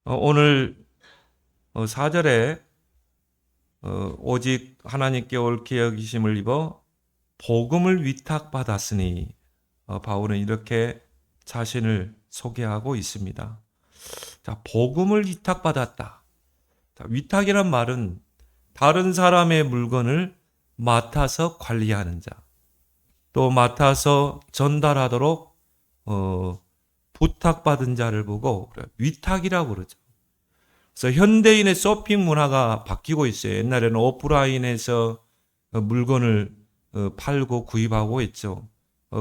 오늘 4절에 오직 하나님께 옳게 여기심을 입어 복음을 위탁받았으니 바울은 이렇게 자신을 소개하고 있습니다. 자, 복음을 위탁받았다. 자, 위탁이란 말은 다른 사람의 물건을 맡아서 관리하는 자, 또 맡아서 전달하도록 부탁받은 자를 보고 위탁이라고 그러죠. 그래서 현대인의 쇼핑 문화가 바뀌고 있어요. 옛날에는 오프라인에서 물건을 팔고 구입하고 했죠.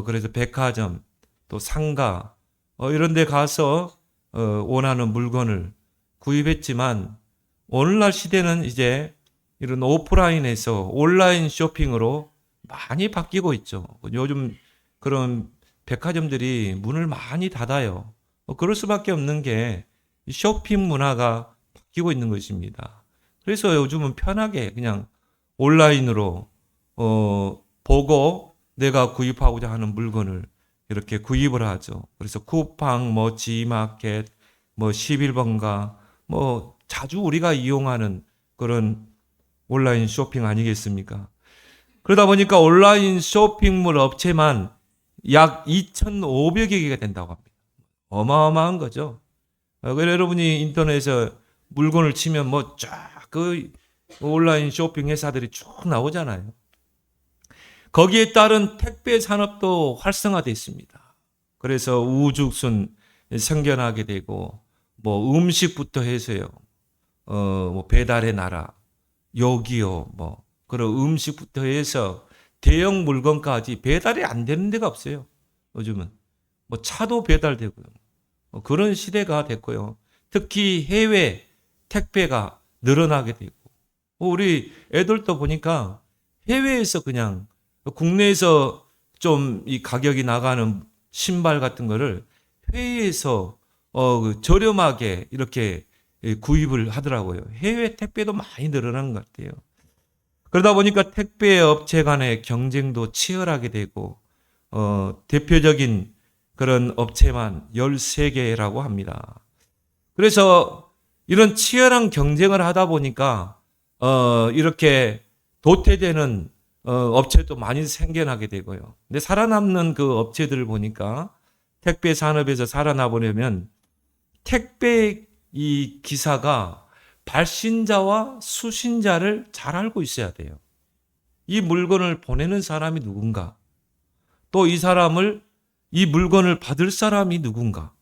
그래서 백화점, 또 상가 이런 데 가서 원하는 물건을 구입했지만 오늘날 시대는 이제 이런 오프라인에서 온라인 쇼핑으로 많이 바뀌고 있죠. 요즘 그런 백화점들이 문을 많이 닫아요. 그럴 수밖에 없는 게 쇼핑 문화가 바뀌고 있는 것입니다. 그래서 요즘은 편하게 그냥 온라인으로 보고 내가 구입하고자 하는 물건을 이렇게 구입을 하죠. 그래서 쿠팡, G마켓, 11번가, 자주 우리가 이용하는 그런 온라인 쇼핑 아니겠습니까? 그러다 보니까 온라인 쇼핑몰 업체만 약 2,500여 개가 된다고 합니다. 어마어마한 거죠. 여러분이 인터넷에서 물건을 치면 그 온라인 쇼핑 회사들이 쭉 나오잖아요. 거기에 따른 택배 산업도 활성화되어 있습니다. 그래서 우죽순 생겨나게 되고 음식부터 해서요. 배달의 나라, 요기요, 그런 음식부터 해서 대형 물건까지 배달이 안 되는 데가 없어요. 요즘은 차도 배달되고요. 그런 시대가 됐고요. 특히 해외 택배가 늘어나게 되고 우리 애들도 보니까 해외에서 그냥 국내에서 좀 이 가격이 나가는 신발 같은 거를 해외에서 저렴하게 이렇게 구입을 하더라고요. 해외 택배도 많이 늘어난 것 같아요. 그러다 보니까 택배 업체 간의 경쟁도 치열하게 되고 대표적인 그런 업체만 13개라고 합니다. 그래서 이런 치열한 경쟁을 하다 보니까 이렇게 도태되는 업체도 많이 생겨나게 되고요. 근데 살아남는 그 업체들을 보니까 택배 산업에서 살아남으려면 택배 이 기사가 발신자와 수신자를 잘 알고 있어야 돼요. 이 물건을 보내는 사람이 누군가, 또 이 물건을 받을 사람이 누군가.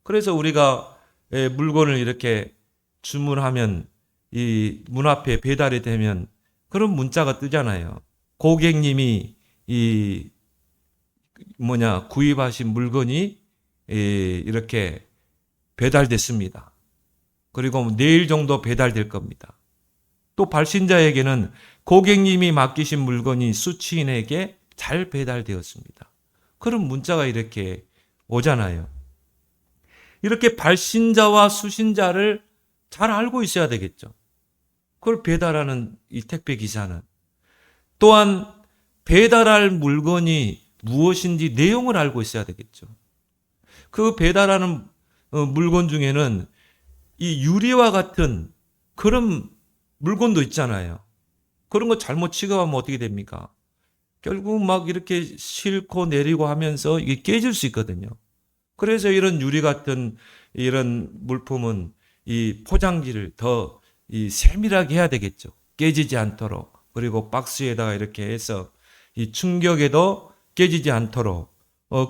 그래서 우리가 물건을 이렇게 주문하면 이 문 앞에 배달이 되면 그런 문자가 뜨잖아요. 고객님이 구입하신 물건이 이렇게 배달됐습니다. 그리고 내일 정도 배달될 겁니다. 또 발신자에게는 고객님이 맡기신 물건이 수취인에게 잘 배달되었습니다. 그런 문자가 이렇게 오잖아요. 이렇게 발신자와 수신자를 잘 알고 있어야 되겠죠. 그걸 배달하는 이 택배 기사는 또한 배달할 물건이 무엇인지 내용을 알고 있어야 되겠죠. 그 배달하는 물건 중에는 이 유리와 같은 그런 물건도 있잖아요. 그런 거 잘못 취급하면 어떻게 됩니까? 결국 막 이렇게 싣고 내리고 하면서 이게 깨질 수 있거든요. 그래서 이런 유리 같은 이런 물품은 이 포장지를 더 이 세밀하게 해야 되겠죠. 깨지지 않도록. 그리고 박스에다가 이렇게 해서 이 충격에도 깨지지 않도록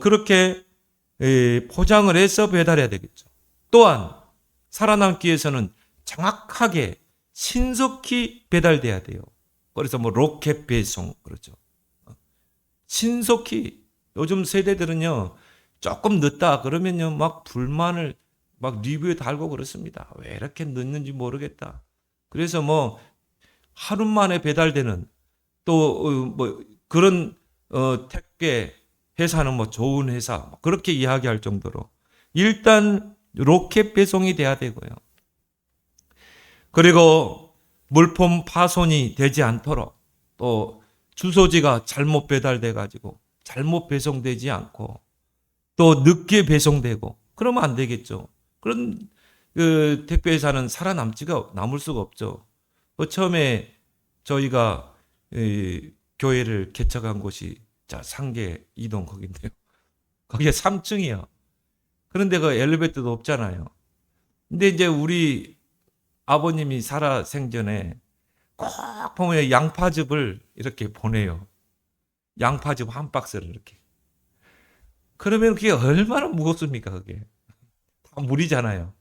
그렇게 포장을 해서 배달해야 되겠죠. 또한 살아남기 위해서는 정확하게 신속히 배달돼야 돼요. 그래서 로켓 배송 그러죠. 신속히 요즘 세대들은요 조금 늦다 그러면요 막 불만을 막 리뷰에 달고 그렇습니다. 왜 이렇게 늦는지 모르겠다. 그래서 하루 만에 배달되는 또 그런 택배 회사는 좋은 회사 그렇게 이야기할 정도로 일단 로켓 배송이 돼야 되고요. 그리고 물품 파손이 되지 않도록 또 주소지가 잘못 배달돼 가지고 잘못 배송되지 않고 또 늦게 배송되고 그러면 안 되겠죠. 그런 그 택배회사는 남을 수가 없죠. 처음에 저희가 교회를 개척한 곳이 상계 이동 거긴데요. 거기에 3층이요. 그런데 그 엘리베이터도 없잖아요. 근데 이제 우리 아버님이 살아 생전에 꼭 보면 양파즙을 이렇게 보내요. 양파즙 한 박스를 이렇게. 그러면 그게 얼마나 무겁습니까, 그게. 다 물이잖아요.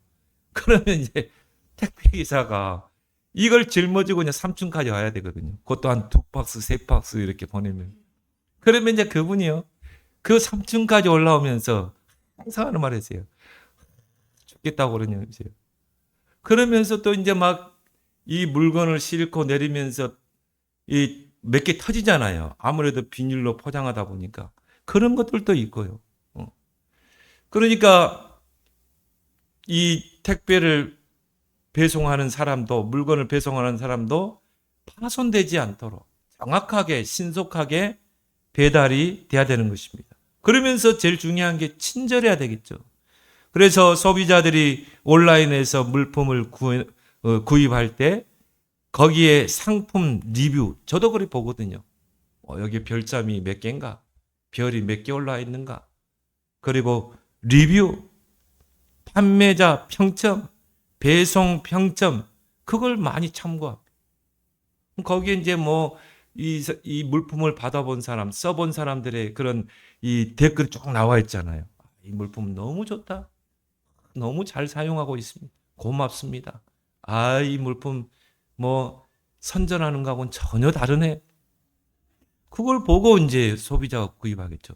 그러면 이제 택배기사가 이걸 짊어지고 그냥 3층까지 와야 되거든요. 그것도 한 2박스, 3박스 이렇게 보내면. 그러면 이제 그분이요. 그 3층까지 올라오면서 항상 하는 말 했어요. 죽겠다고 그러냐면서요. 그러면서 또 이제 막 이 물건을 싣고 내리면서 이 몇 개 터지잖아요. 아무래도 비닐로 포장하다 보니까. 그런 것들도 있고요. 그러니까 이 택배를 배송하는 사람도, 물건을 배송하는 사람도 파손되지 않도록 정확하게 신속하게 배달이 돼야 되는 것입니다. 그러면서 제일 중요한 게 친절해야 되겠죠. 그래서 소비자들이 온라인에서 물품을 구입할 때 거기에 상품 리뷰, 저도 그리 보거든요. 여기 별점이 몇 개인가? 별이 몇 개 올라와 있는가? 그리고 리뷰, 판매자 평점, 배송 평점, 그걸 많이 참고합니다. 거기에 이제 뭐, 이 물품을 받아본 사람, 써본 사람들의 그런 이 댓글이 쭉 나와 있잖아요. 이 물품 너무 좋다. 너무 잘 사용하고 있습니다. 고맙습니다. 이 물품 뭐 선전하는 거하고는 전혀 다르네. 그걸 보고 이제 소비자가 구입하겠죠.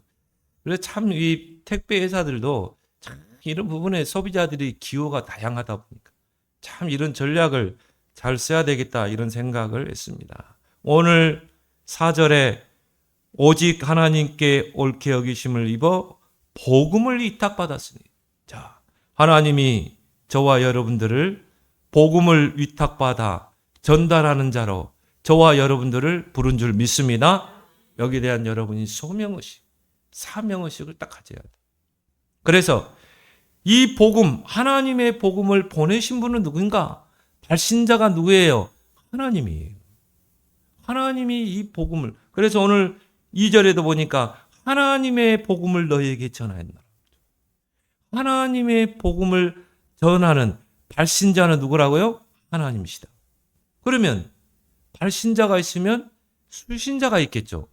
그래서 참 이 택배 회사들도 참 이런 부분에 소비자들이 기호가 다양하다 보니까 참 이런 전략을 잘 써야 되겠다 이런 생각을 했습니다. 오늘 4절에 오직 하나님께 옳게 여기심을 입어 복음을 위탁받았으니. 자, 하나님이 저와 여러분들을 복음을 위탁받아 전달하는 자로 저와 여러분들을 부른 줄 믿습니다. 여기에 대한 여러분이 소명의식, 사명의식을 딱 가져야 돼요. 그래서 이 복음, 하나님의 복음을 보내신 분은 누구인가? 발신자가 누구예요? 하나님이에요. 하나님이 이 복음을, 그래서 오늘 2절에도 보니까 하나님의 복음을 너희에게 전하였노라. 하나님의 복음을 전하는 발신자는 누구라고요? 하나님이시다. 그러면 발신자가 있으면 수신자가 있겠죠.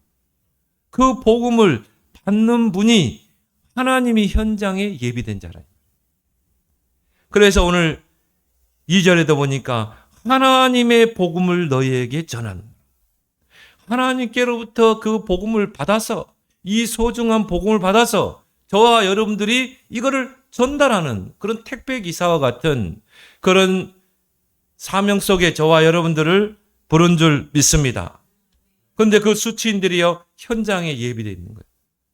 그 복음을 받는 분이 하나님이 현장에 예비된 자라. 그래서 오늘 2절에도 보니까 하나님의 복음을 너희에게 전하는, 하나님께로부터 그 복음을 받아서, 이 소중한 복음을 받아서 저와 여러분들이 이거를 전달하는 그런 택배 기사와 같은 그런 사명 속에 저와 여러분들을 부른 줄 믿습니다. 그런데 그 수치인들이요, 현장에 예비되어 있는 거예요.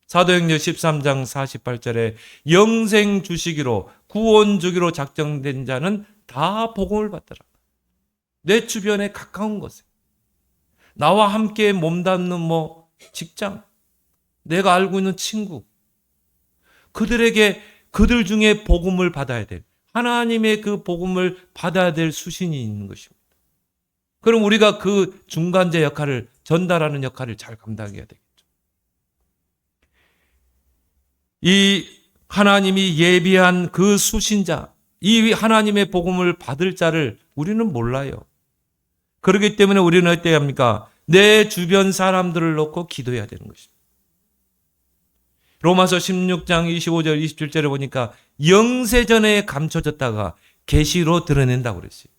사도행전 13장 48절에 영생 주시기로, 구원 주기로 작정된 자는 다 복음을 받더라. 내 주변에 가까운 곳에, 나와 함께 몸담는 직장, 내가 알고 있는 친구, 그들 중에 복음을 받아야 될, 하나님의 그 복음을 받아야 될 수신이 있는 것입니다. 그럼 우리가 그 중간자 역할을, 전달하는 역할을 잘 감당해야 되겠죠. 이 하나님이 예비한 그 수신자, 이 하나님의 복음을 받을 자를 우리는 몰라요. 그렇기 때문에 우리는 어떻게 합니까? 내 주변 사람들을 놓고 기도해야 되는 것입니다. 로마서 16장 25절 27절에 보니까 영세전에 감춰졌다가 계시로 드러낸다고 그랬어요.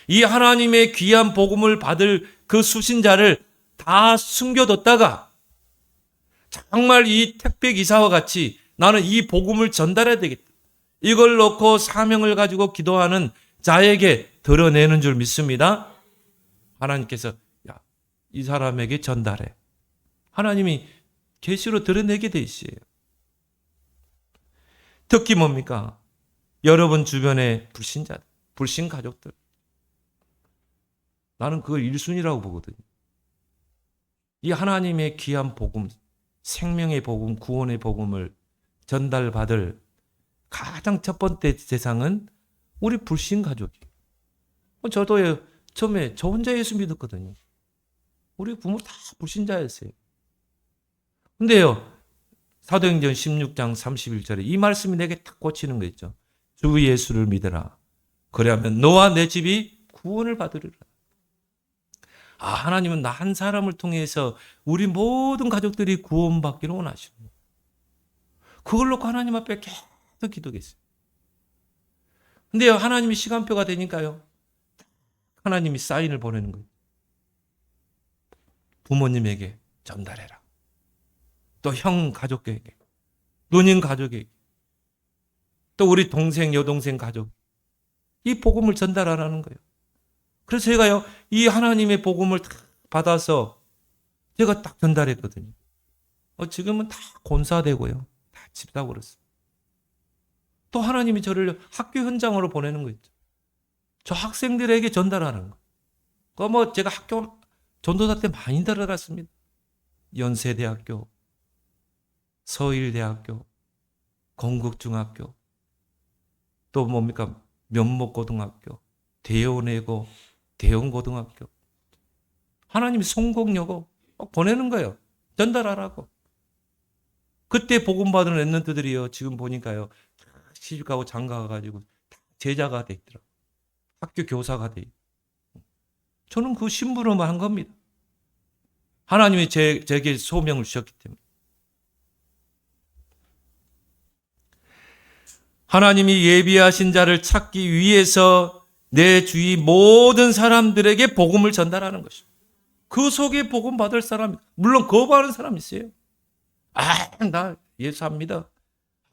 이 하나님의 귀한 복음을 받을 그 수신자를 다 숨겨뒀다가 정말 이 택배 기사와 같이 나는 이 복음을 전달해야 되겠다, 이걸 놓고 사명을 가지고 기도하는 자에게 드러내는 줄 믿습니다. 하나님께서 이 사람에게 전달해. 하나님이 계시로 드러내게 돼 있어요. 특히 뭡니까? 여러분 주변의 불신자들, 불신 가족들. 나는 그걸 1순위라고 보거든요. 이 하나님의 귀한 복음, 생명의 복음, 구원의 복음을 전달받을 가장 첫 번째 대상은 우리 불신 가족이. 저도 처음에 저 혼자 예수 믿었거든요. 우리 부모 다 불신자였어요. 근데요, 사도행전 16장 31절에 이 말씀이 내게 딱 꽂히는 거 있죠. 주 예수를 믿어라. 그래야면 너와 내 집이 구원을 받으리라. 하나님은 나 한 사람을 통해서 우리 모든 가족들이 구원받기를 원하시는 거예요. 그걸 놓고 하나님 앞에 계속 기도했어요. 근데요, 하나님이 시간표가 되니까요, 하나님이 사인을 보내는 거예요. 부모님에게 전달해라. 또 형 가족에게, 누님 가족에게, 또 우리 동생, 여동생 가족, 이 복음을 전달하라는 거예요. 그래서 제가요, 이 하나님의 복음을 다 받아서 제가 딱 전달했거든요. 지금은 다 권사되고요. 다 집사고 그랬어요. 또 하나님이 저를 학교 현장으로 보내는 거 있죠. 저 학생들에게 전달하는 거. 제가 학교 전도사 때 많이 들어갔습니다. 연세대학교, 서일대학교, 건국중학교, 또 뭡니까? 면목고등학교, 대원외고, 대원고등학교. 하나님이 성공여고 보내는 거예요. 전달하라고. 그때 복음받은 랩런트들이요, 지금 보니까요, 시집가고 장가가가지고 제자가 돼 있더라고요. 학교 교사가 돼 있고. 저는 그 심부름을 한 겁니다. 하나님이 제게 소명을 주셨기 때문에. 하나님이 예비하신 자를 찾기 위해서 내 주위 모든 사람들에게 복음을 전달하는 것입니다. 그 속에 복음 받을 사람, 물론 거부하는 사람 있어요. 나 예수 안 믿어.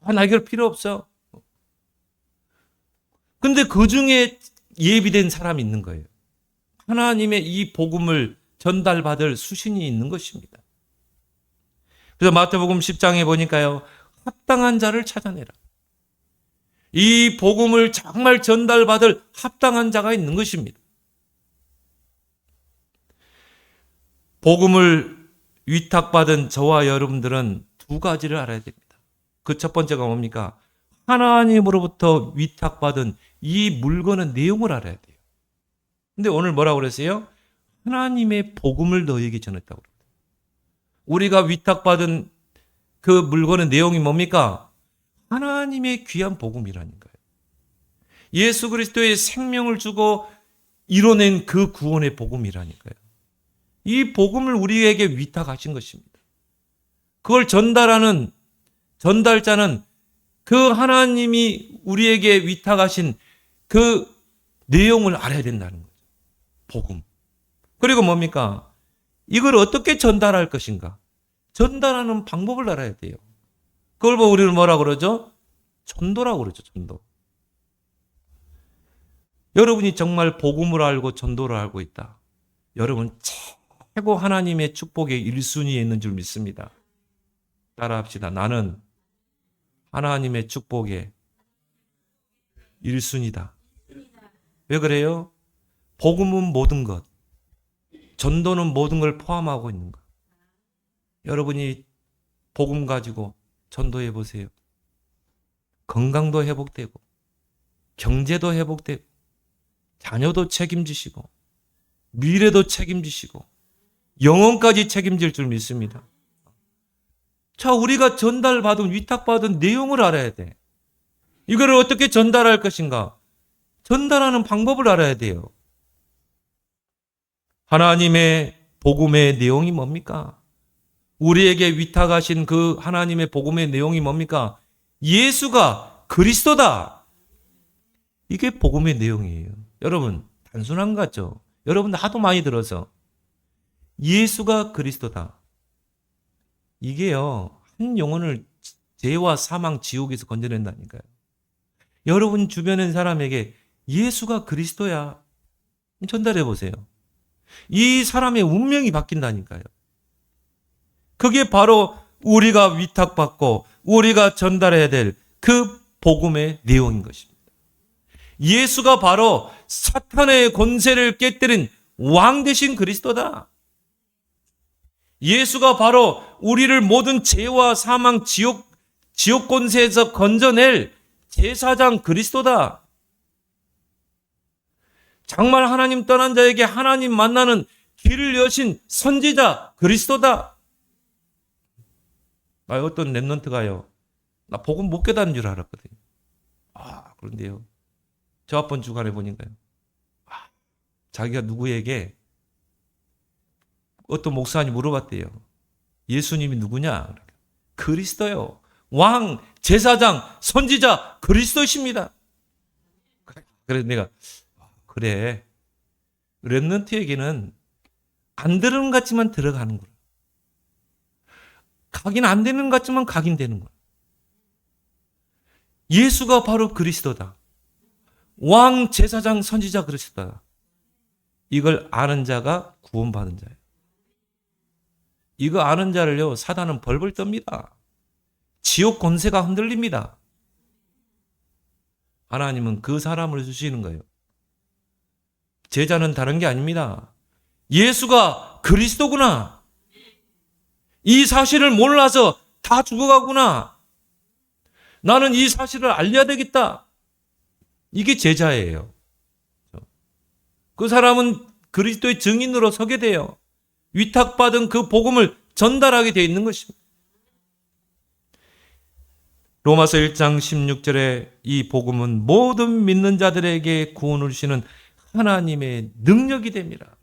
나 이걸 필요 없어. 근데 그 중에 예비된 사람이 있는 거예요. 하나님의 이 복음을 전달받을 수신이 있는 것입니다. 그래서 마태복음 10장에 보니까요, 합당한 자를 찾아내라. 이 복음을 정말 전달받을 합당한 자가 있는 것입니다. 복음을 위탁받은 저와 여러분들은 두 가지를 알아야 됩니다. 그 첫 번째가 뭡니까? 하나님으로부터 위탁받은 이 물건의 내용을 알아야 돼요. 근데 오늘 뭐라고 그랬어요? 하나님의 복음을 너에게 전했다고 그랬어요. 우리가 위탁받은 그 물건의 내용이 뭡니까? 하나님의 귀한 복음이라니까요. 예수 그리스도의 생명을 주고 이뤄낸 그 구원의 복음이라니까요. 이 복음을 우리에게 위탁하신 것입니다. 그걸 전달하는 전달자는 그 하나님이 우리에게 위탁하신 그 내용을 알아야 된다는 거죠. 복음. 그리고 뭡니까? 이걸 어떻게 전달할 것인가? 전달하는 방법을 알아야 돼요. 그걸 보고 우리는 뭐라 그러죠? 전도라고 그러죠. 전도. 여러분이 정말 복음을 알고 전도를 알고 있다. 여러분 최고 하나님의 축복의 1순위에 있는 줄 믿습니다. 따라합시다. 나는 하나님의 축복의 1순위다. 왜 그래요? 복음은 모든 것, 전도는 모든 걸 포함하고 있는 것. 여러분이 복음 가지고 전도해 보세요. 건강도 회복되고, 경제도 회복되고, 자녀도 책임지시고, 미래도 책임지시고, 영혼까지 책임질 줄 믿습니다. 자, 우리가 전달받은, 위탁받은 내용을 알아야 돼. 이거를 어떻게 전달할 것인가? 전달하는 방법을 알아야 돼요. 하나님의 복음의 내용이 뭡니까? 우리에게 위탁하신 그 하나님의 복음의 내용이 뭡니까? 예수가 그리스도다. 이게 복음의 내용이에요. 여러분, 단순한 것 같죠? 여러분 하도 많이 들어서. 예수가 그리스도다. 이게요, 한 영혼을 죄와 사망, 지옥에서 건져낸다니까요. 여러분 주변의 사람에게 예수가 그리스도야. 전달해 보세요. 이 사람의 운명이 바뀐다니까요. 그게 바로 우리가 위탁받고 우리가 전달해야 될 그 복음의 내용인 것입니다. 예수가 바로 사탄의 권세를 깨뜨린 왕 되신 그리스도다. 예수가 바로 우리를 모든 죄와 사망, 지옥 권세에서 건져낼 제사장 그리스도다. 정말 하나님 떠난 자에게 하나님 만나는 길을 여신 선지자 그리스도다. 어떤 랩런트가요, 나 복음 못 깨닫는 줄 알았거든요. 그런데요, 저번 주간에 보니까요, 자기가 누구에게 어떤 목사님이 물어봤대요. 예수님이 누구냐? 그리스도요. 왕, 제사장, 선지자 그리스도십니다. 그래서 내가 그래, 랩런트에게는 안 되는 것 같지만 들어가는구나. 각인 안 되는 것 같지만 각인되는구나. 예수가 바로 그리스도다. 왕, 제사장, 선지자 그리스도다. 이걸 아는 자가 구원받은 자예요. 이거 아는 자를요, 사단은 벌벌 떱니다. 지옥 권세가 흔들립니다. 하나님은 그 사람을 주시는 거예요. 제자는 다른 게 아닙니다. 예수가 그리스도구나. 이 사실을 몰라서 다 죽어가구나. 나는 이 사실을 알려야 되겠다. 이게 제자예요. 그 사람은 그리스도의 증인으로 서게 돼요. 위탁받은 그 복음을 전달하게 되어 있는 것입니다. 로마서 1장 16절에 이 복음은 모든 믿는 자들에게 구원을 주시는 하나님의 능력이 됩니다.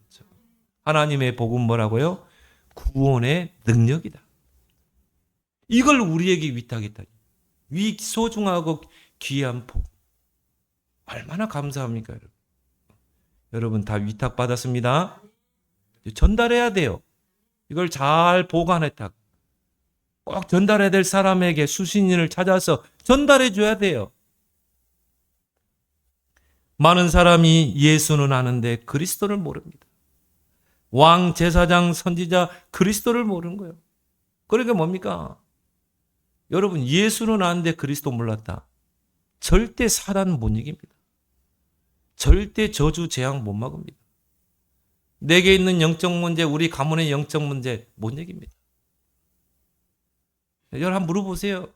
하나님의 복음 뭐라고요? 구원의 능력이다. 이걸 우리에게 위탁했다. 소중하고 귀한 복음. 얼마나 감사합니까, 여러분? 여러분 다 위탁받았습니다. 전달해야 돼요. 이걸 잘 보관했다가 꼭 전달해야 될 사람에게 수신인을 찾아서 전달해 줘야 돼요. 많은 사람이 예수는 아는데 그리스도를 모릅니다. 왕, 제사장, 선지자 그리스도를 모르는 거예요. 그러니까 뭡니까? 여러분, 예수는 아는데 그리스도 몰랐다. 절대 사단은 못 이깁니다. 절대 저주 재앙 못 막습니다. 내게 있는 영적 문제, 우리 가문의 영적 문제 못 이깁니다. 여러분 한번 물어보세요.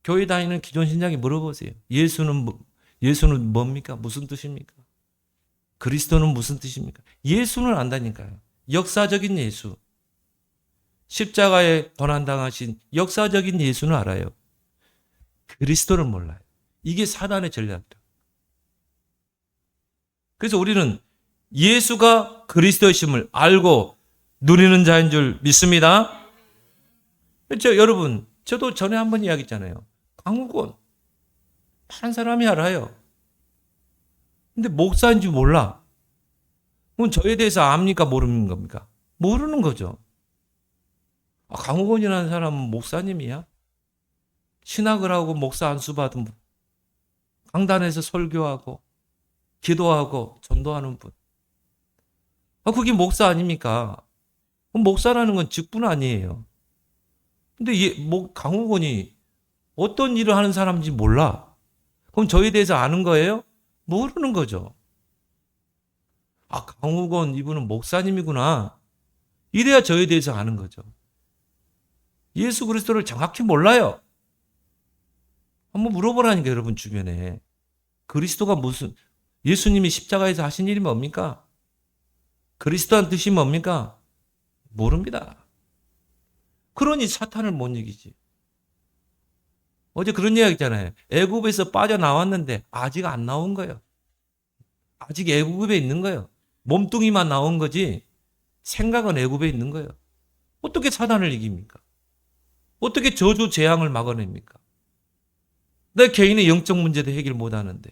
교회 다니는 기존 신자에게 물어보세요. 예수는 뭡니까? 무슨 뜻입니까? 그리스도는 무슨 뜻입니까? 예수는 안다니까요. 역사적인 예수. 십자가에 고난당하신 역사적인 예수는 알아요. 그리스도를 몰라요. 이게 사단의 전략이다. 그래서 우리는 예수가 그리스도이심을 알고 누리는 자인 줄 믿습니다. 여러분, 저도 전에 한번 이야기했잖아요. 강욱원 다른 사람이 알아요. 근데 목사인지 몰라. 그럼 저에 대해서 압니까? 모르는 겁니까? 모르는 거죠. 강욱원이라는 사람은 목사님이야? 신학을 하고 목사 안수 받은 분, 강단에서 설교하고 기도하고 전도하는 분. 그게 목사 아닙니까? 그럼 목사라는 건 직분 아니에요. 근데 강욱원이 어떤 일을 하는 사람인지 몰라. 그럼 저에 대해서 아는 거예요? 모르는 거죠. 강욱원 이분은 목사님이구나. 이래야 저에 대해서 아는 거죠. 예수 그리스도를 정확히 몰라요. 한번 물어보라니까, 여러분 주변에. 그리스도가 예수님이 십자가에서 하신 일이 뭡니까? 그리스도란 뜻이 뭡니까? 모릅니다. 그러니 사탄을 못 이기지. 어제 그런 이야기 있잖아요. 애굽에서 빠져나왔는데 아직 안 나온 거예요. 아직 애굽에 있는 거예요. 몸뚱이만 나온 거지 생각은 애굽에 있는 거예요. 어떻게 사단을 이깁니까? 어떻게 저주 재앙을 막아냅니까? 내 개인의 영적 문제도 해결 못하는데.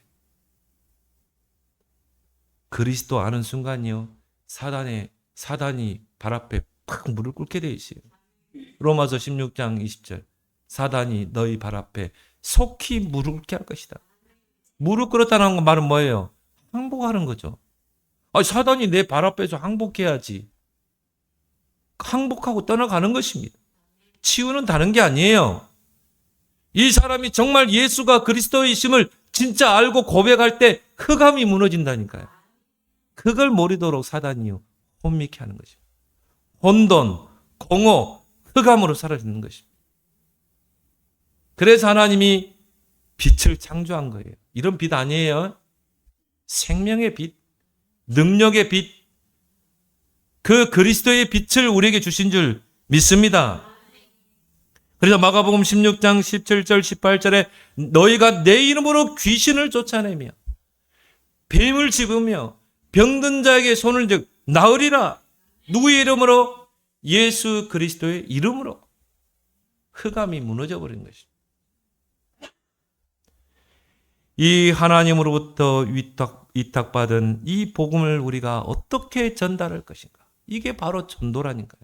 그리스도 아는 순간이요, 사단이 발 앞에 팍 무릎 꿇게 돼 있어요. 로마서 16장 20절. 사단이 너희 발 앞에 속히 무릎 꿇게 할 것이다. 무릎 꿇었다는 말은 뭐예요? 항복하는 거죠. 사단이 내 발 앞에서 항복해야지. 항복하고 떠나가는 것입니다. 치유는 다른 게 아니에요. 이 사람이 정말 예수가 그리스도이심을 진짜 알고 고백할 때 흑암이 무너진다니까요. 그걸 모르도록 사단이요 혼미케 하는 것입니다. 혼돈, 공허, 흑암으로 사라지는 것입니다. 그래서 하나님이 빛을 창조한 거예요. 이런 빛 아니에요. 생명의 빛, 능력의 빛, 그 그리스도의 빛을 우리에게 주신 줄 믿습니다. 그래서 마가복음 16장 17절 18절에 너희가 내 이름으로 귀신을 쫓아내며 뱀을 집으며 병든 자에게 손을 들 나으리라. 누구의 이름으로? 예수 그리스도의 이름으로. 흑암이 무너져 버린 것입니다. 이 하나님으로부터 위탁받은 이 복음을 우리가 어떻게 전달할 것인가? 이게 바로 전도라니까요.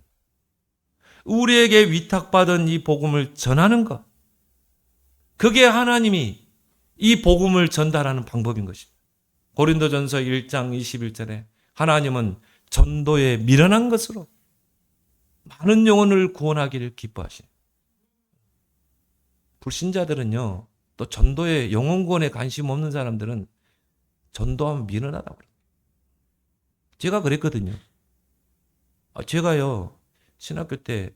우리에게 위탁받은 이 복음을 전하는 것. 그게 하나님이 이 복음을 전달하는 방법인 것입니다. 고린도전서 1장 21절에 하나님은 전도에 미련한 것으로 많은 영혼을 구원하기를 기뻐하시네. 불신자들은요, 또 전도에 영혼 구원에 관심 없는 사람들은 전도하면 미련하다고 그래요. 제가 그랬거든요. 제가요, 신학교 때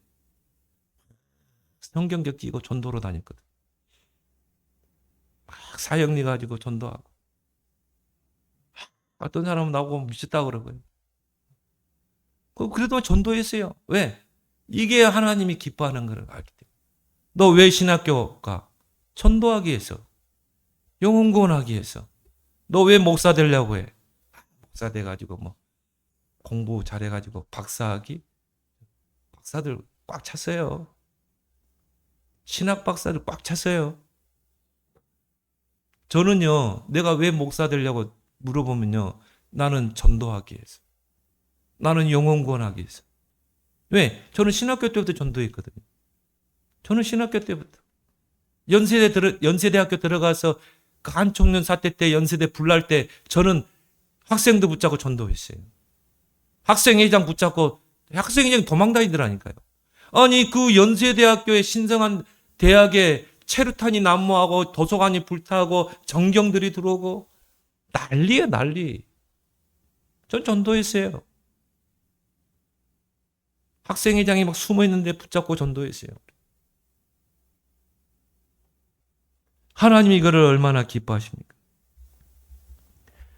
성경적 끼고 전도로 다녔거든. 막 사형리 가지고 전도하고. 어떤 사람은 나오고 미쳤다고 그러고요. 그래도 전도했어요. 왜? 이게 하나님이 기뻐하는 걸 알기 때문에. 너 왜 신학교 가? 전도하기 위해서. 영혼 구원하기 위해서. 너 왜 목사 되려고 해? 목사 돼가지고 뭐 공부 잘해가지고 박사학위? 박사들 꽉 찼어요. 신학 박사들 꽉 찼어요. 저는요, 내가 왜 목사 되려고 물어보면요, 나는 전도하기 위해서. 나는 영혼 구원하기 위해서. 왜? 저는 신학교 때부터 전도했거든요. 저는 신학교 때부터. 연세대학교 들어가서 그 한총련 사태 때 연세대 불날 때 저는 학생도 붙잡고 전도했어요. 학생회장 붙잡고 학생회장 도망다니더라니까요. 아니 그 연세대학교에 신성한 대학에 체류탄이 난무하고 도서관이 불타고 정경들이 들어오고 난리야 난리. 전 전도했어요. 학생회장이 막 숨어있는데 붙잡고 전도했어요. 하나님이 이거를 얼마나 기뻐하십니까?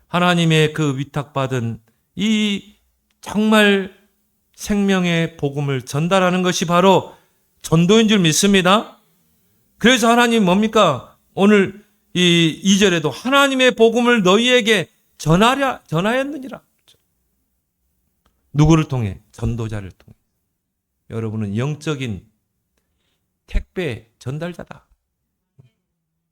하나님의 그 위탁받은 이 정말 생명의 복음을 전달하는 것이 바로 전도인 줄 믿습니다. 그래서 하나님 뭡니까? 오늘 이 2절에도 하나님의 복음을 너희에게 전하였느니라. 누구를 통해? 전도자를 통해. 여러분은 영적인 택배 전달자다.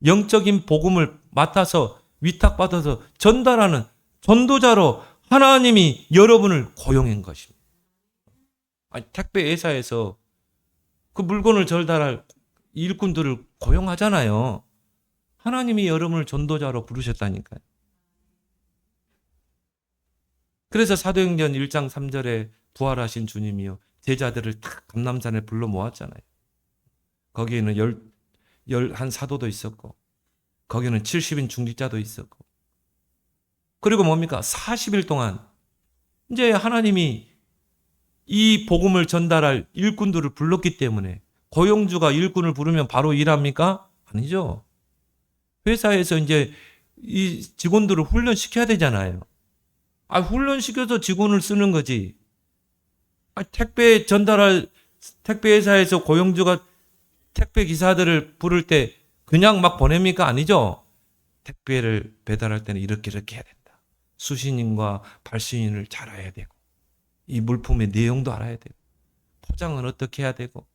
영적인 복음을 맡아서 위탁받아서 전달하는 전도자로 하나님이 여러분을 고용한 것입니다. 아니, 택배 회사에서 그 물건을 전달할 일꾼들을 고용하잖아요. 하나님이 여러분을 전도자로 부르셨다니까요. 그래서 사도행전 1장 3절에 부활하신 주님이요 제자들을 탁 감람산에 불러 모았잖아요. 거기에는 한 사도도 있었고 거기는 70인 중직자도 있었고 그리고 뭡니까? 40일 동안 이제 하나님이 이 복음을 전달할 일꾼들을 불렀기 때문에 고용주가 일꾼을 부르면 바로 일합니까? 아니죠. 회사에서 이제 이 직원들을 훈련시켜야 되잖아요. 훈련시켜서 직원을 쓰는 거지. 택배 전달할 택배 회사에서 고용주가 택배 기사들을 부를 때 그냥 막 보냅니까? 아니죠. 택배를 배달할 때는 이렇게 해야 된다. 수신인과 발신인을 잘 알아야 되고 이 물품의 내용도 알아야 되고 포장은 어떻게 해야 되고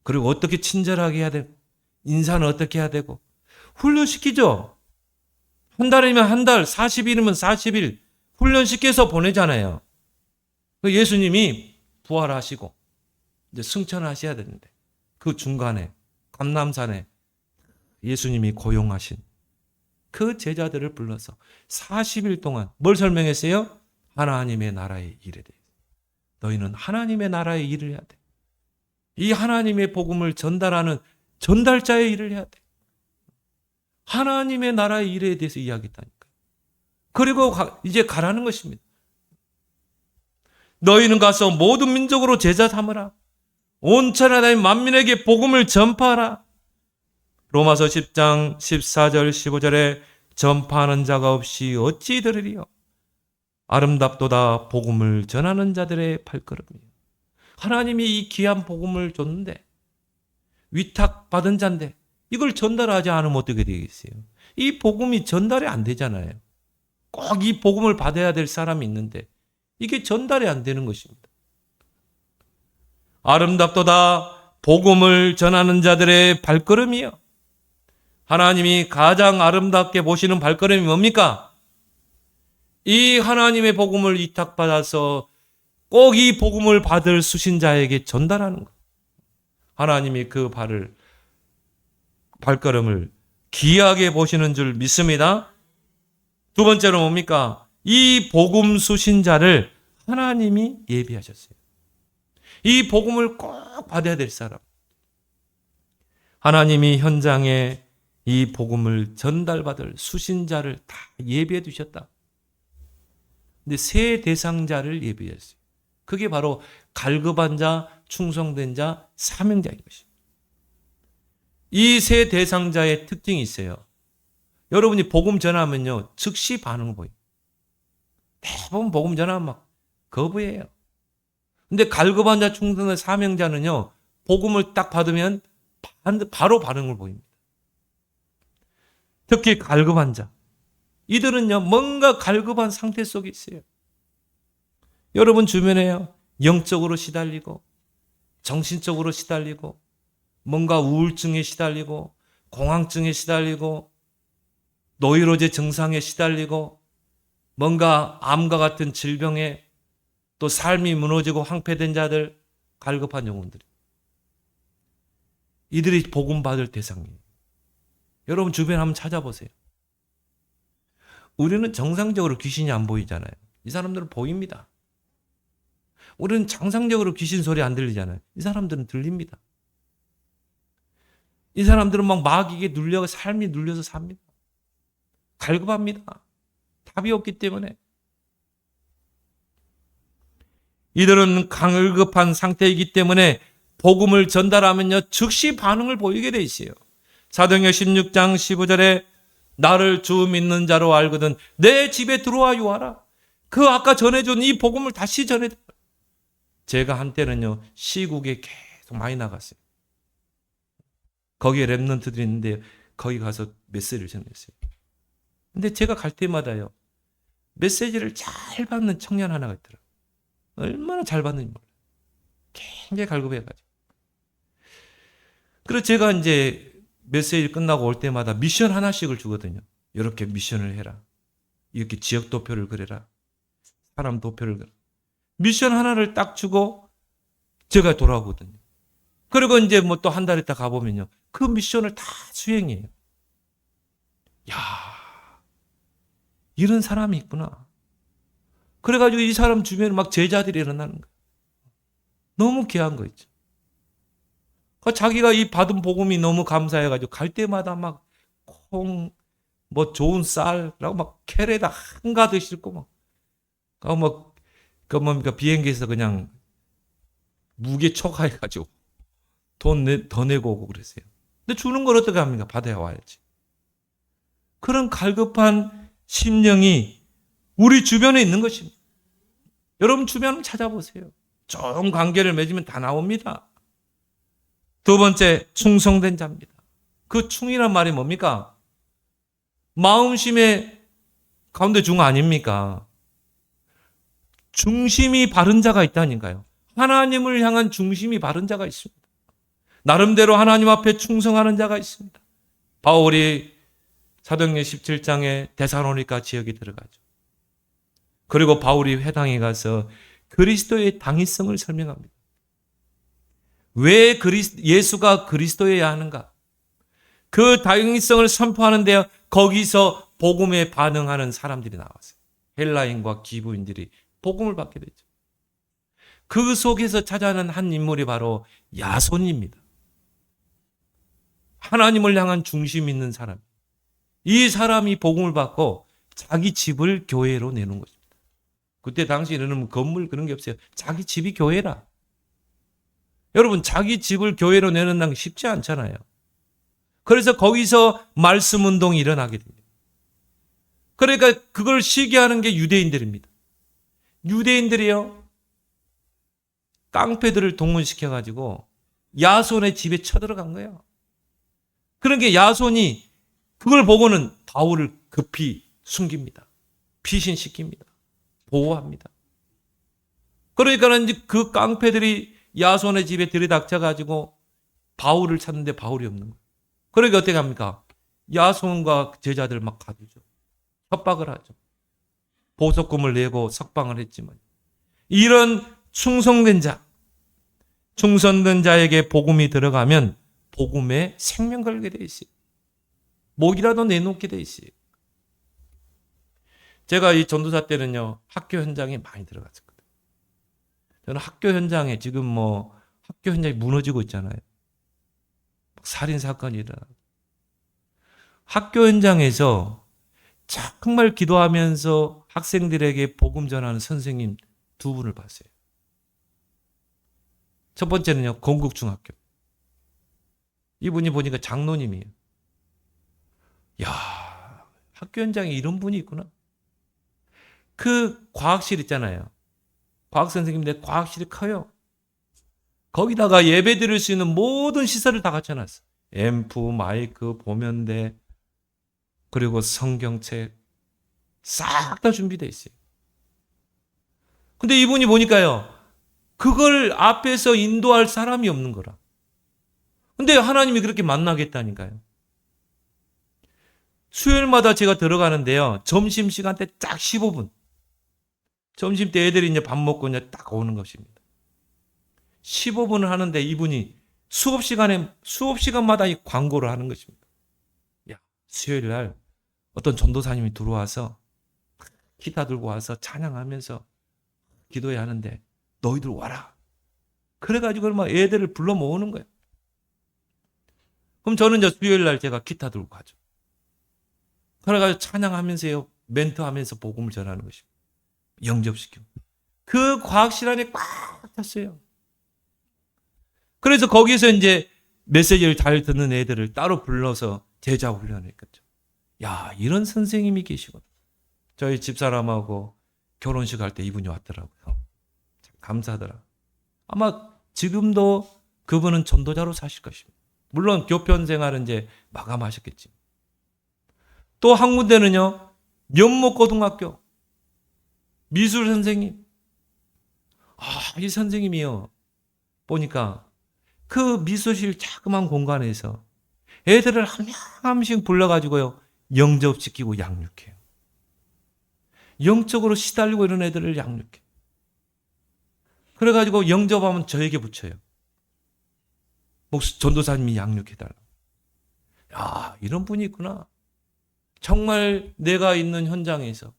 그리고 어떻게 친절하게 해야 되고 인사는 어떻게 해야 되고 훈련시키죠. 한 달이면 한 달, 40일이면 40일 훈련시켜서 보내잖아요. 예수님이 부활하시고 이제 승천하셔야 되는데 그 중간에 감람산에 예수님이 고용하신 그 제자들을 불러서 40일 동안 뭘 설명했어요? 하나님의 나라의 일에 대해서. 너희는 하나님의 나라의 일을 해야 돼. 이 하나님의 복음을 전달하는 전달자의 일을 해야 돼. 하나님의 나라의 일에 대해서 이야기했다니까요. 그리고 이제 가라는 것입니다. 너희는 가서 모든 민족으로 제자 삼으라. 온 천하의 만민에게 복음을 전파하라. 로마서 10장 14절 15절에 전파하는 자가 없이 어찌 들으리요. 아름답도다 복음을 전하는 자들의 발걸음이요. 하나님이 이 귀한 복음을 줬는데 위탁받은 자인데 이걸 전달하지 않으면 어떻게 되겠어요? 이 복음이 전달이 안 되잖아요. 꼭 이 복음을 받아야 될 사람이 있는데 이게 전달이 안 되는 것입니다. 아름답도다 복음을 전하는 자들의 발걸음이요. 하나님이 가장 아름답게 보시는 발걸음이 뭡니까? 이 하나님의 복음을 위탁받아서 꼭 이 복음을 받을 수신자에게 전달하는 것. 하나님이 그 발걸음을 귀하게 보시는 줄 믿습니다. 두 번째로 뭡니까? 이 복음 수신자를 하나님이 예비하셨어요. 이 복음을 꼭 받아야 될 사람. 하나님이 현장에 이 복음을 전달받을 수신자를 다 예비해 두셨다. 근데 세 대상자를 예비했어요. 그게 바로 갈급한 자, 충성된 자, 사명자인 것입니다. 이 세 대상자의 특징이 있어요. 여러분이 복음 전하면요, 즉시 반응을 보여요. 대부분 복음 전하면 막 거부해요. 근데 갈급한 자, 충성된 사명자는요, 복음을 딱 받으면 바로 반응을 보입니다. 특히 갈급한 자. 이들은요, 뭔가 갈급한 상태 속에 있어요. 여러분 주변에요, 영적으로 시달리고, 정신적으로 시달리고, 뭔가 우울증에 시달리고, 공황증에 시달리고, 노이로제 증상에 시달리고, 뭔가 암과 같은 질병에 또 삶이 무너지고 황폐된 자들, 갈급한 영혼들. 이들이 복음 받을 대상이에요. 여러분 주변에 한번 찾아보세요. 우리는 정상적으로 귀신이 안 보이잖아요. 이 사람들은 보입니다. 우리는 정상적으로 귀신 소리 안 들리잖아요. 이 사람들은 들립니다. 이 사람들은 막 마귀에게 삶이 눌려서 삽니다. 갈급합니다. 답이 없기 때문에. 이들은 갈급한 상태이기 때문에 복음을 전달하면요, 즉시 반응을 보이게 돼 있어요. 사도행전 16장 15절에 나를 주 믿는 자로 알거든 내 집에 들어와 유하라. 그 아까 전해준 이 복음을 다시 전해. 제가 한때는요, 시국에 계속 많이 나갔어요. 거기에 랩런트들이 있는데 거기 가서 메시지를 전했어요. 근데 제가 갈 때마다요, 메시지를 잘 받는 청년 하나가 있더라고요. 얼마나 잘 받는지 몰라요. 굉장히 갈급해가지고. 그래서 제가 이제 메시지 끝나고 올 때마다 미션 하나씩을 주거든요. 이렇게 미션을 해라. 이렇게 지역 도표를 그려라. 사람 도표를 그려라. 미션 하나를 딱 주고 제가 돌아오거든요. 그리고 이제 뭐 또 한 달 있다 가보면요, 그 미션을 다 수행해요. 야, 이런 사람이 있구나. 그래가지고 이 사람 주변에 막 제자들이 일어나는 거예요. 너무 귀한 거 있죠. 자기가 이 받은 복음이 너무 감사해가지고 갈 때마다 막 콩, 뭐 좋은 쌀라고 막 캐레다 한가득 싣고 뭡니까 비행기에서 그냥 무게 초과해가지고 더 내고 오고 그랬어요. 근데 주는 걸 어떻게 합니까? 받아야 와야지. 그런 갈급한 심령이 우리 주변에 있는 것입니다. 여러분 주변을 찾아보세요. 좋은 관계를 맺으면 다 나옵니다. 두 번째, 충성된 자입니다. 그 충이란 말이 뭡니까? 마음심의 가운데 중 아닙니까? 중심이 바른 자가 있다니까요. 하나님을 향한 중심이 바른 자가 있습니다. 나름대로 하나님 앞에 충성하는 자가 있습니다. 바울이 사도행전 17장에 데살로니가 지역에 들어가죠. 그리고 바울이 회당에 가서 그리스도의 당위성을 설명합니다. 왜 예수가 그리스도여야 하는가? 그 당위성을 선포하는데요, 거기서 복음에 반응하는 사람들이 나왔어요. 헬라인과 기브인들이 복음을 받게 되죠. 그 속에서 찾아낸 한 인물이 바로 야손입니다. 하나님을 향한 중심 있는 사람. 이 사람이 복음을 받고 자기 집을 교회로 내놓은 것입니다. 그때 당시에는 건물 그런 게 없어요. 자기 집이 교회라. 여러분, 자기 집을 교회로 내놓는 게 쉽지 않잖아요. 그래서 거기서 말씀 운동이 일어나게 됩니다. 그러니까 그걸 시기하는 게 유대인들입니다. 유대인들이요, 깡패들을 동원시켜가지고 야손의 집에 쳐들어간 거예요. 그러니까 야손이 그걸 보고는 바울을 급히 숨깁니다. 피신시킵니다. 보호합니다. 그러니까는 이제 그 깡패들이 야손의 집에 들이닥쳐가지고 바울을 찾는데 바울이 없는 거예요. 그러니까 어떻게 합니까? 야손과 제자들 막 가두죠. 협박을 하죠. 보석금을 내고 석방을 했지만 이런 충성된 자에게 복음이 들어가면 복음에 생명 걸게 돼 있어요. 목이라도 내놓게 돼 있어요. 제가 이 전도사 때는요, 학교 현장에 많이 들어갔었거든요. 저는 학교 현장에 지금 학교 현장이 무너지고 있잖아요. 살인 사건이 일어나고. 학교 현장에서 정말 기도하면서 학생들에게 복음 전하는 선생님 두 분을 봤어요. 첫 번째는요, 건국중학교. 이분이 보니까 장로님이에요. 야, 학교 현장에 이런 분이 있구나. 그 과학실 있잖아요. 과학 선생님인데 과학실이 커요. 거기다가 예배 드릴 수 있는 모든 시설을 다 갖춰놨어. 앰프, 마이크, 보면대, 그리고 성경책 싹 다 준비되어 있어요. 근데 이분이 보니까요, 그걸 앞에서 인도할 사람이 없는 거라. 근데 하나님이 그렇게 만나겠다니까요. 수요일마다 제가 들어가는데요, 점심시간 때 딱 15분. 점심 때 애들이 이제 밥 먹고 이제 딱 오는 것입니다. 15분을 하는데 이분이 수업 시간마다 이 광고를 하는 것입니다. 야, 수요일 날 어떤 전도사님이 들어와서 기타 들고 와서 찬양하면서 기도해야 하는데 너희들 와라. 그래가지고 막 애들을 불러 모으는 거예요. 그럼 저는 이제 수요일 날 제가 기타 들고 가죠. 그래가지고 찬양하면서요, 멘트하면서 복음을 전하는 것입니다. 영접시키고. 그 과학실 안에 꽉 찼어요. 그래서 거기서 이제 메시지를 잘 듣는 애들을 따로 불러서 제자 훈련을 했겠죠. 야, 이런 선생님이 계시거든. 저희 집사람하고 결혼식 할 때 이분이 왔더라고요. 감사하더라. 아마 지금도 그분은 전도자로 사실 것입니다. 물론 교편 생활은 이제 마감하셨겠지. 또 한 군데는요, 연목고등학교 미술 선생님. 이 선생님이요, 보니까 그 미술실 자그마한 공간에서 애들을 한 명씩 불러가지고요, 영접시키고 양육해요. 영적으로 시달리고 이런 애들을 양육해. 그래가지고 영접하면 저에게 붙여요. 전도사님이 양육해달라. 야, 이런 분이 있구나. 정말 내가 있는 현장에서,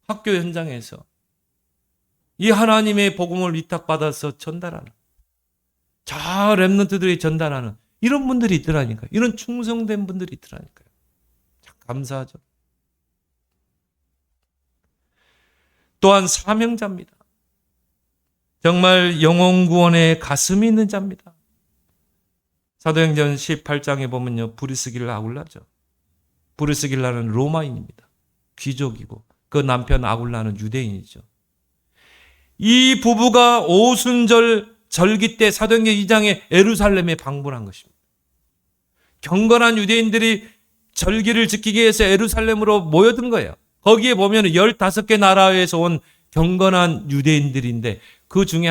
학교 현장에서 이 하나님의 복음을 위탁받아서 전달하는, 저 렘넌트들이 전달하는 이런 분들이 있더라니까요. 이런 충성된 분들이 있더라니까요. 참 감사하죠. 또한 사명자입니다. 정말 영혼 구원에 가슴이 있는 자입니다. 사도행전 18장에 보면요, 브리스길라 아굴라죠. 브리스길라는 로마인입니다. 귀족이고 그 남편 아굴라는 유대인이죠. 이 부부가 오순절 절기 때 사도행전 2장에 예루살렘에 방문한 것입니다. 경건한 유대인들이 절기를 지키기 위해서 예루살렘으로 모여든 거예요. 거기에 보면 15개 나라에서 온 경건한 유대인들인데 그 중에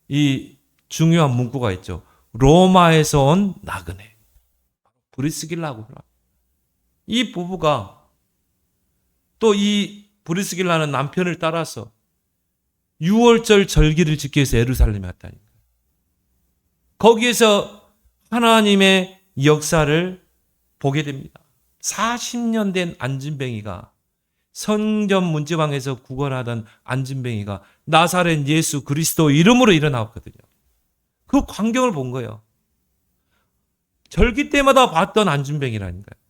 이 중요한 문구가 있죠. 로마에서 온 나그네. 브리스길라고. 이 부부가 또 이 브리스길라는 남편을 따라서 6월절 절기를 지키기 위해서 예루살렘에 왔다니까. 거기에서 하나님의 역사를 보게 됩니다. 40년 된 안진뱅이가, 성전 문지방에서 구걸하던 안진뱅이가 나사렛 예수 그리스도 이름으로 일어나왔거든요. 그 광경을 본 거예요. 절기 때마다 봤던 안진뱅이라니까요.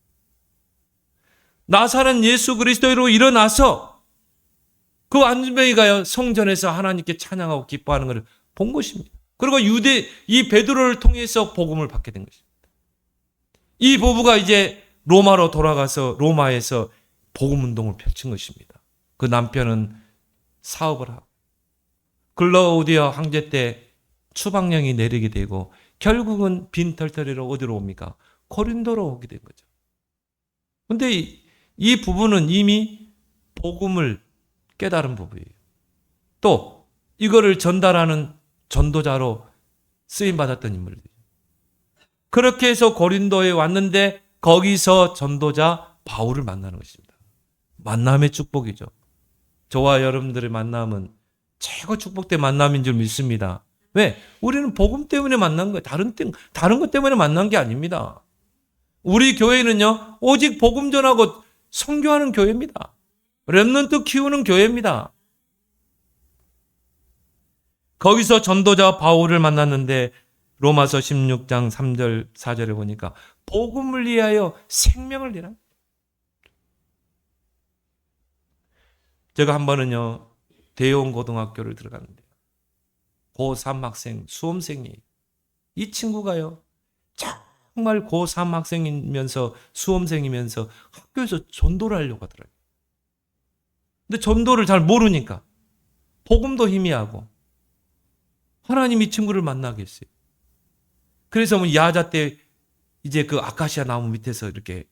나사렛 예수 그리스도로 일어나서 그 안진뱅이가요, 성전에서 하나님께 찬양하고 기뻐하는 것을 본 것입니다. 그리고 이 베드로를 통해서 복음을 받게 된 것입니다. 이 부부가 이제 로마로 돌아가서 로마에서 복음 운동을 펼친 것입니다. 그 남편은 사업을 하고 글라우디아 황제 때 추방령이 내리게 되고 결국은 빈털터리로 어디로 옵니까? 고린도로 오게 된 거죠. 근데 이 부부는 이미 복음을 깨달은 부부예요. 또 이거를 전달하는 전도자로 쓰임받았던 인물이죠. 그렇게 해서 고린도에 왔는데 거기서 전도자 바울을 만나는 것입니다. 만남의 축복이죠. 저와 여러분들의 만남은 최고 축복된 만남인 줄 믿습니다. 왜? 우리는 복음 때문에 만난 거예요. 다른 것 때문에 만난 게 아닙니다. 우리 교회는요, 오직 복음 전하고 선교하는 교회입니다. 렘넌트 키우는 교회입니다. 거기서 전도자 바울을 만났는데 로마서 16장 3절 4절에 보니까 복음을 위하여 생명을 내라. 제가 한 번은요, 대용고등학교를 들어갔는데요. 고3 학생, 수험생이에요. 이 친구가요, 정말 고3 학생이면서 수험생이면서 학교에서 전도를 하려고 하더라고요. 근데 전도를 잘 모르니까 복음도 희미하고 하나님이 친구를 만나게 했어요. 그래서 뭐 야자 때 이제 그 아카시아 나무 밑에서 이렇게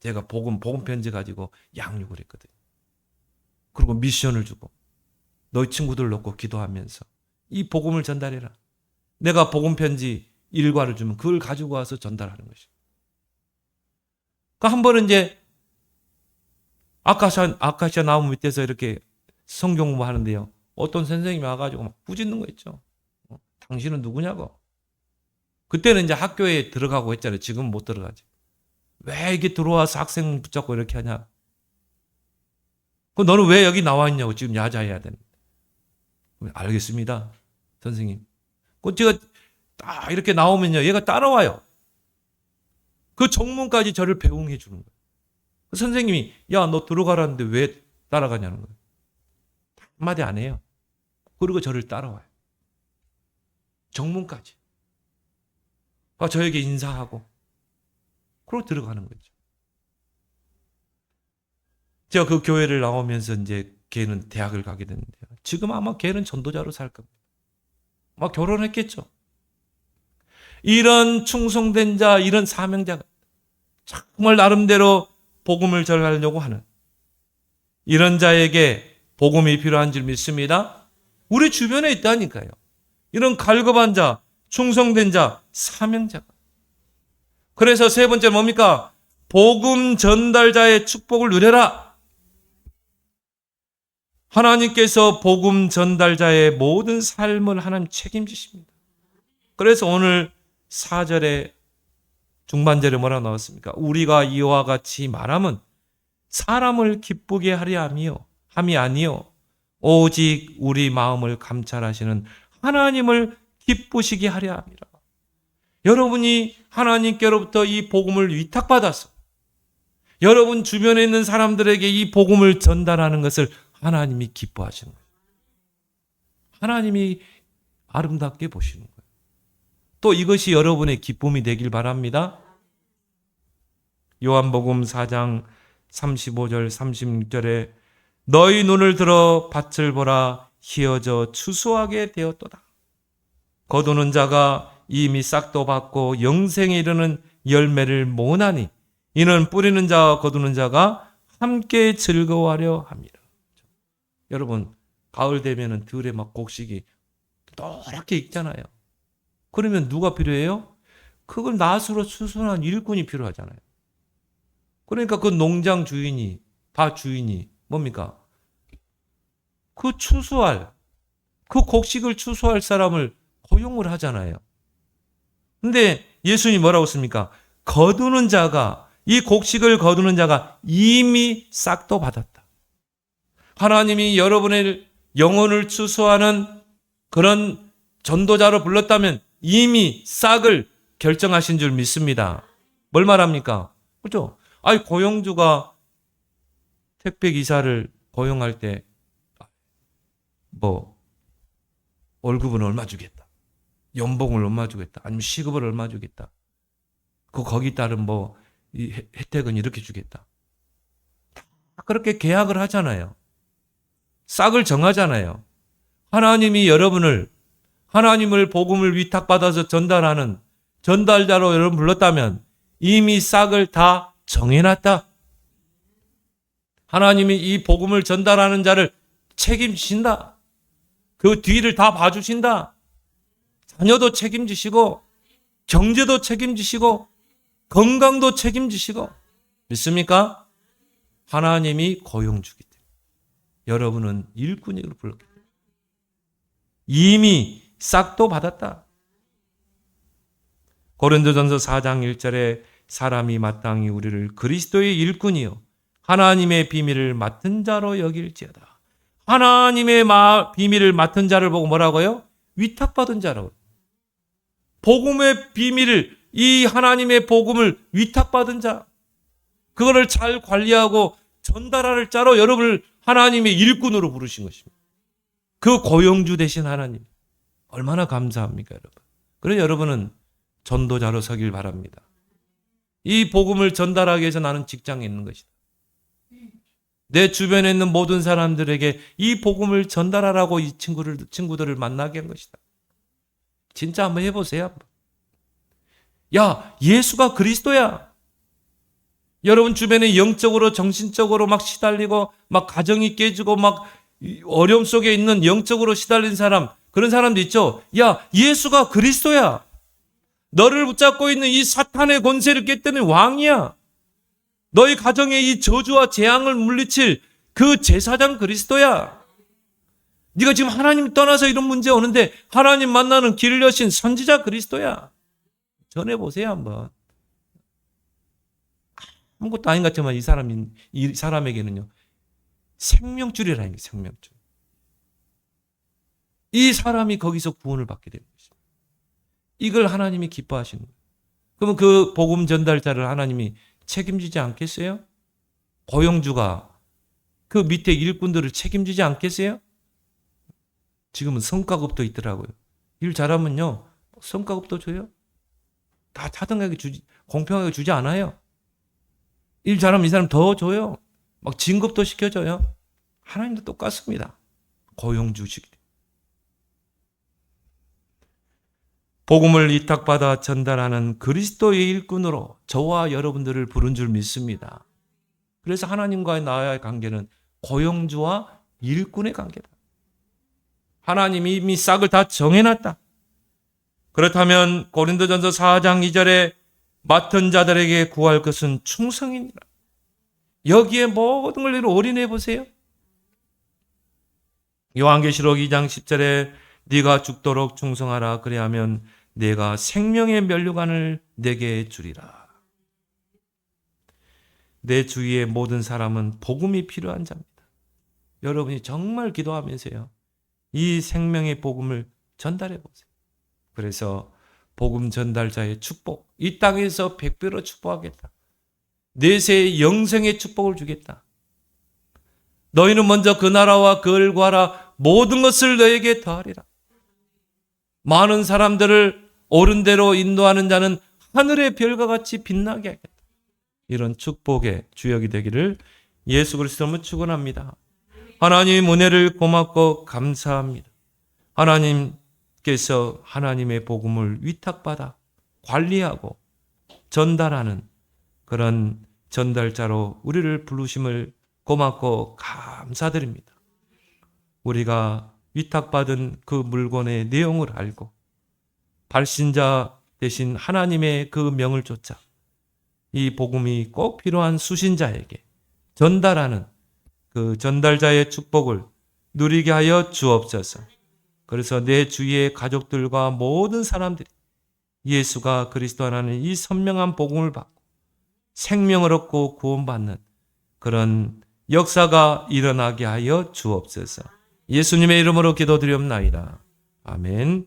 제가 복음 편지 가지고 양육을 했거든요. 그리고 미션을 주고 너희 친구들 놓고 기도하면서 이 복음을 전달해라. 내가 복음 편지 일과를 주면 그걸 가지고 와서 전달하는 것이죠. 그러니까 한 번은 이제 아카시아 나무 밑에서 이렇게 성경 공부하는데요. 어떤 선생님이 와가지고 막 꾸짖는 거 있죠. 당신은 누구냐고. 그때는 이제 학교에 들어가고 했잖아요. 지금은 못 들어가지. 왜 이게 들어와서 학생 붙잡고 이렇게 하냐. 그럼 너는 왜 여기 나와 있냐고. 지금 야자해야 되는데. 알겠습니다, 선생님. 그 제가 딱 이렇게 나오면요, 얘가 따라와요. 그 정문까지 저를 배웅해 주는 거예요. 그 선생님이 야, 너 들어가라는데 왜 따라가냐는 거예요. 한마디 안 해요. 그리고 저를 따라와요. 정문까지. 저에게 인사하고 그러고 들어가는 거죠. 제가 그 교회를 나오면서 이제 걔는 대학을 가게 됐는데요. 지금 아마 걔는 전도자로 살 겁니다. 아마 결혼했겠죠. 이런 충성된 자, 이런 사명자가 정말 나름대로 복음을 전하려고 하는 이런 자에게 복음이 필요한 줄 믿습니다. 우리 주변에 있다니까요. 이런 갈급한 자, 충성된 자, 사명자가. 그래서 세 번째 뭡니까? 복음 전달자의 축복을 누려라. 하나님께서 복음 전달자의 모든 삶을 하나님 책임지십니다. 그래서 오늘 4절에 중반절에 뭐라고 나왔습니까? 우리가 이와 같이 말함은 사람을 기쁘게 하려 함이 아니요 오직 우리 마음을 감찰하시는 하나님을 기쁘시게 하려 함이라. 여러분이 하나님께로부터 이 복음을 위탁받아서 여러분 주변에 있는 사람들에게 이 복음을 전달하는 것을 하나님이 기뻐하시는 거예요. 하나님이 아름답게 보시는 거예요. 또 이것이 여러분의 기쁨이 되길 바랍니다. 요한복음 4장 35절 36절에 너희 눈을 들어 밭을 보라 희어져 추수하게 되었도다. 거두는 자가 이미 싹도 받고 영생에 이르는 열매를 모으나니 이는 뿌리는 자와 거두는 자가 함께 즐거워하려 함이라. 여러분 가을 되면은 들에 막 곡식이 노랗게 익잖아요. 그러면 누가 필요해요? 그걸 낫으로 추수한 일꾼이 필요하잖아요. 그러니까 그 농장 주인이, 밭 주인이 뭡니까? 그 곡식을 추수할 사람을 고용을 하잖아요. 근데 예수님이 뭐라고 했습니까? 이 곡식을 거두는 자가 이미 싹도 받았다. 하나님이 여러분의 영혼을 추수하는 그런 전도자로 불렀다면 이미 싹을 결정하신 줄 믿습니다. 뭘 말합니까? 그렇죠? 고용주가 택배 기사를 고용할 때 월급은 얼마 주겠다. 연봉을 얼마 주겠다. 아니면 시급을 얼마 주겠다. 거기 따른 이 혜택은 이렇게 주겠다. 다 그렇게 계약을 하잖아요. 싹을 정하잖아요. 하나님을 복음을 위탁받아서 전달하는 전달자로 여러분 불렀다면 이미 싹을 다 정해놨다. 하나님이 이 복음을 전달하는 자를 책임지신다. 그 뒤를 다 봐주신다. 자녀도 책임지시고 경제도 책임지시고 건강도 책임지시고 믿습니까? 하나님이 고용주기 때문에 여러분은 일꾼으로 불렀기 때문에 이미 싹도 받았다. 고린도전서 4장 1절에 사람이 마땅히 우리를 그리스도의 일꾼이요 하나님의 비밀을 맡은 자로 여길지어다. 하나님의 비밀을 맡은 자를 보고 뭐라고요? 위탁받은 자라고. 복음의 비밀을, 이 하나님의 복음을 위탁받은 자, 그거를 잘 관리하고 전달할 자로 여러분을 하나님의 일꾼으로 부르신 것입니다. 그 고용주 되신 하나님, 얼마나 감사합니까, 여러분? 그래서 여러분은 전도자로 서길 바랍니다. 이 복음을 전달하기 위해서 나는 직장에 있는 것이다. 내 주변에 있는 모든 사람들에게 이 복음을 전달하라고 이 친구들을 만나게 한 것이다. 진짜 한번 해보세요. 야, 예수가 그리스도야. 여러분 주변에 영적으로 정신적으로 막 시달리고 막 가정이 깨지고 막 어려움 속에 있는 영적으로 시달린 사람, 그런 사람도 있죠. 야, 예수가 그리스도야. 너를 붙잡고 있는 이 사탄의 권세를 깨뜨리는 왕이야. 너희 가정에 이 저주와 재앙을 물리칠 그 제사장 그리스도야. 네가 지금 하나님 떠나서 이런 문제 오는데 하나님 만나는 길을 여신 선지자 그리스도야. 전해보세요 한번. 아무것도 아닌 것 같지만 이 사람에게는요 생명줄이라는 게 생명줄. 이 사람이 거기서 구원을 받게 되는 것입니다. 이걸 하나님이 기뻐하시는 거예요. 그러면 그 복음 전달자를 하나님이 책임지지 않겠어요? 고용주가 그 밑에 일꾼들을 책임지지 않겠어요? 지금은 성과급도 있더라고요. 일 잘하면요 성과급도 줘요. 다 차등하게 공평하게 주지 않아요. 일 잘하면 이 사람 더 줘요. 막 진급도 시켜줘요. 하나님도 똑같습니다. 고용주시기. 복음을 위탁받아 전달하는 그리스도의 일꾼으로 저와 여러분들을 부른 줄 믿습니다. 그래서 하나님과의 나와의 관계는 고용주와 일꾼의 관계다. 하나님이 이미 싹을 다 정해놨다. 그렇다면 고린도전서 4장 2절에 맡은 자들에게 구할 것은 충성이니라. 여기에 모든 걸 올인해 보세요. 요한계시록 2장 10절에 네가 죽도록 충성하라. 그래야면 내가 생명의 면류관을 내게 주리라. 내 주위의 모든 사람은 복음이 필요한 자입니다. 여러분이 정말 기도하면서요 이 생명의 복음을 전달해 보세요. 그래서 복음 전달자의 축복, 이 땅에서 100배로 축복하겠다. 내세의 영생의 축복을 주겠다. 너희는 먼저 그 나라와 그를 구하라. 모든 것을 너에게 더하리라. 많은 사람들을 옳은 대로 인도하는 자는 하늘의 별과 같이 빛나게 하겠다. 이런 축복의 주역이 되기를 예수 그리스도로 축원합니다. 하나님 은혜를 고맙고 감사합니다. 하나님께서 하나님의 복음을 위탁받아 관리하고 전달하는 그런 전달자로 우리를 부르심을 고맙고 감사드립니다. 우리가 위탁받은 그 물건의 내용을 알고 발신자 대신 하나님의 그 명을 쫓아 이 복음이 꼭 필요한 수신자에게 전달하는 그 전달자의 축복을 누리게 하여 주옵소서. 그래서 내 주위의 가족들과 모든 사람들이 예수가 그리스도라는 이 선명한 복음을 받고 생명을 얻고 구원받는 그런 역사가 일어나게 하여 주옵소서. 예수님의 이름으로 기도드리옵나이다. 아멘.